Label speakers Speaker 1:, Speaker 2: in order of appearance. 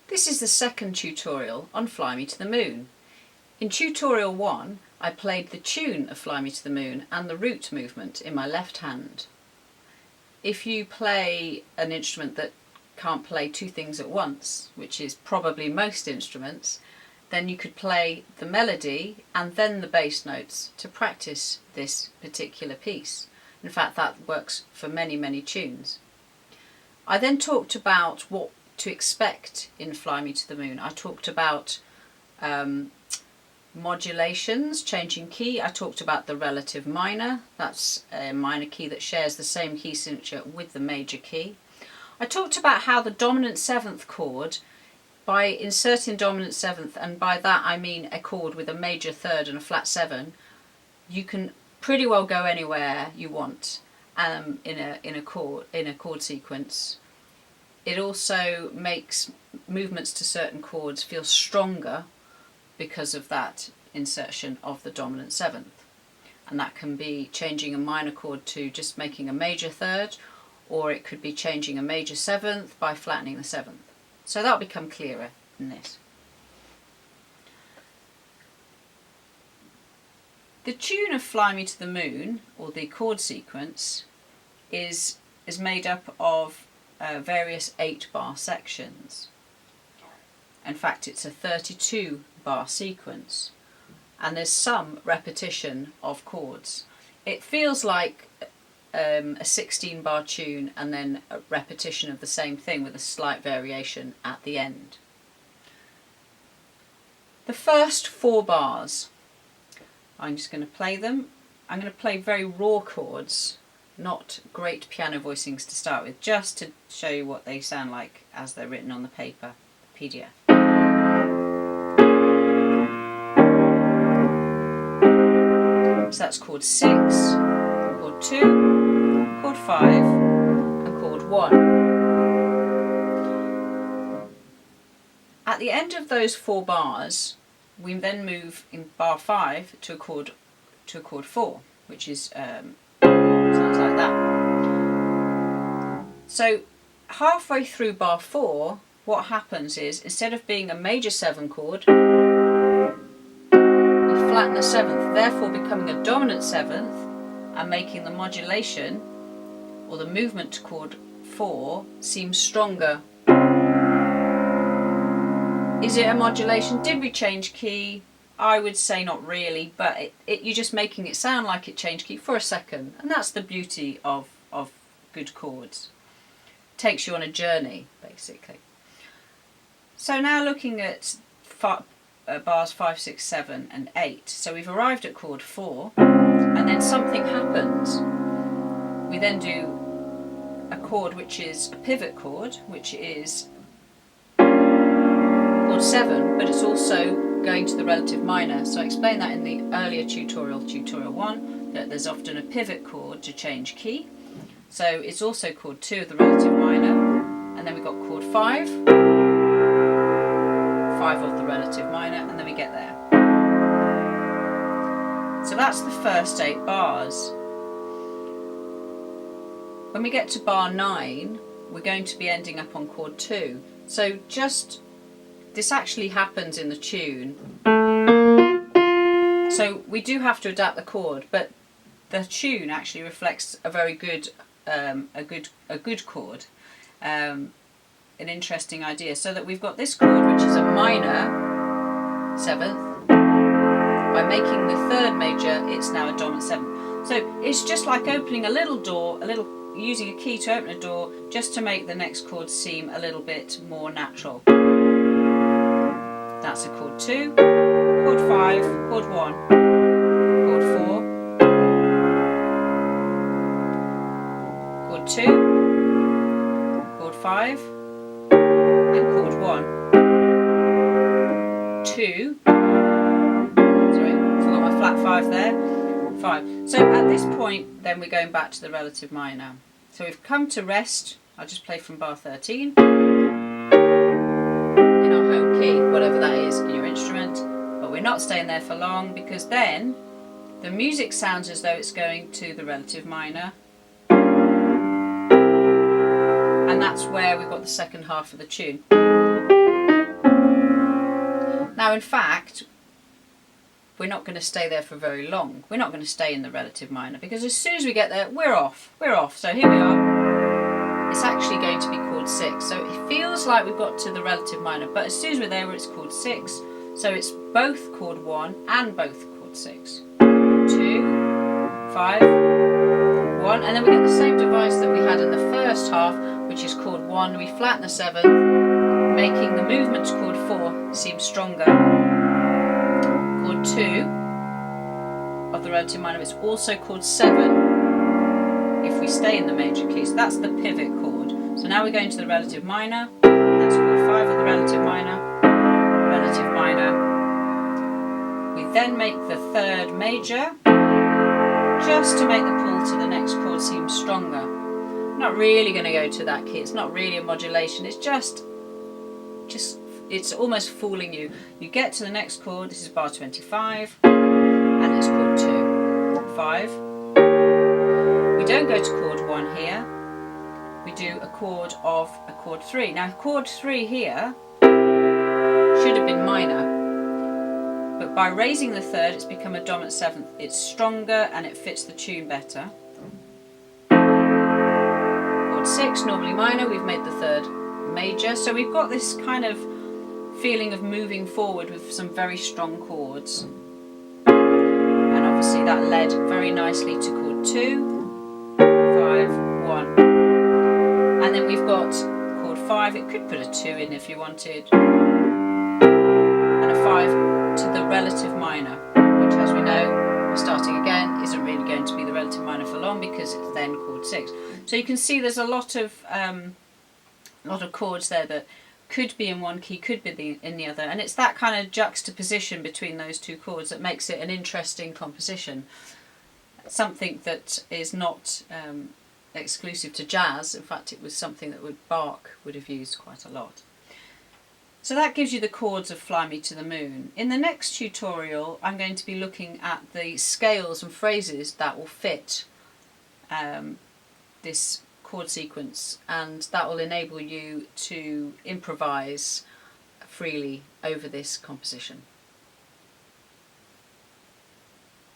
Speaker 1: This is the second tutorial on Fly Me to the Moon. In tutorial 1 I played the tune of Fly Me to the Moon and the root movement in my left hand. If you play an instrument that can't play two things at once, which is probably most instruments, then you could play the melody and then the bass notes to practice this particular piece. In fact, that works for many tunes. I then talked about what to expect in Fly Me to the Moon. I talked about modulations, changing key. I talked about the relative minor. That's a minor key that shares the same key signature with the major key. I talked about how the dominant seventh chord, by inserting dominant seventh, and by that I mean a chord with a major third and a flat seven, you can pretty well go anywhere you want in a chord sequence. It also makes movements to certain chords feel stronger because of that insertion of the dominant seventh. And that can be changing a minor chord to just making a major third, or it could be changing a major seventh by flattening the seventh. So that'll become clearer in this. The tune of Fly Me to the Moon, or the chord sequence, is made up of various 8-bar sections. In fact, it's a 32-bar sequence, and there's some repetition of chords. It feels like a 16-bar tune and then a repetition of the same thing with a slight variation at the end. The first 4 bars, I'm just going to play them. I'm going to play very raw chords, not great piano voicings to start with, just to show you what they sound like as they're written on the paper, the PDF. So that's chord 6, chord 2, chord 5 and chord 1. At the end of those 4 bars, we then move in bar 5 to a chord 4, which is sounds like that. So halfway through bar 4, what happens is, instead of being a major 7 chord, we flatten the 7th, therefore becoming a dominant 7th and making the modulation or the movement to chord 4 seem stronger. Is it a modulation? Did we change key? I would say not really, but you're just making it sound like it changed key for a second, and that's the beauty of good chords. It takes you on a journey, basically. So now looking at bars 5, 6, 7 and 8. So we've arrived at chord 4, and then something happens. We then do a chord which is a pivot chord, which is chord 7, but it's also going to the relative minor. So I explained that in the earlier tutorial 1, that there's often a pivot chord to change key. So it's also chord 2 of the relative minor, and then we've got chord 5 of the relative minor, and then we get there. So that's the first 8 bars. When we get to bar 9, we're going to be ending up on chord 2. So this actually happens in the tune. So we do have to adapt the chord, but the tune actually reflects a very good chord. An interesting idea. So that we've got this chord, which is a minor 7th. By making the 3rd major, it's now a dominant 7th. So it's just like opening a little door, using a key to open a door, just to make the next chord seem a little bit more natural. That's a chord 2, chord 5, chord 1, chord 4, chord 2, chord 5, and chord 1. 2, sorry, forgot my flat 5 there, 5. So at this point then we're going back to the relative minor. So we've come to rest. I'll just play from bar 13. Home key, whatever that is in your instrument, but we're not staying there for long, because then the music sounds as though it's going to the relative minor, and that's where we've got the second half of the tune. Now in fact, we're not going to stay there for very long. We're not going to stay in the relative minor, because as soon as we get there, we're off. So here we are. It's actually going to be chord 6. So it feels like we've got to the relative minor, but as soon as we're there, it's chord 6. So it's both chord 1 and both chord 6. 2, 5, 1, and then we get the same device that we had in the first half, which is chord 1. We flatten the 7th, making the movement to chord 4 seem stronger. Chord 2 of the relative minor is also chord 7 if we stay in the major key. So that's the pivot chord. So now we're going to the relative minor. That's chord 5 of the relative minor. Relative minor. We then make the 3rd major, just to make the pull to the next chord seem stronger. I'm not really going to go to that key. It's not really a modulation. It's just it's almost fooling you. You get to the next chord. This is bar 25, and it's chord 2, 5. We don't go to chord 1 here. We do a chord of a chord 3. Now chord 3 here should have been minor, but by raising the 3rd, it's become a dominant 7th. It's stronger and it fits the tune better. Chord 6, normally minor, we've made the 3rd major. So we've got this kind of feeling of moving forward with some very strong chords. And obviously that led very nicely to chord 2, 5, 1. And then we've got chord 5, it could put a 2 in if you wanted, and a 5 to the relative minor, which, as we know, we're starting again, isn't really going to be the relative minor for long, because it's then chord 6. So you can see there's a lot of chords there that could be in one key, could be in the other, and it's that kind of juxtaposition between those two chords that makes it an interesting composition. Something that is not exclusive to jazz. In fact, it was something that Bach would have used quite a lot. So that gives you the chords of Fly Me to the Moon. In the next tutorial, I'm going to be looking at the scales and phrases that will fit this chord sequence, and that will enable you to improvise freely over this composition.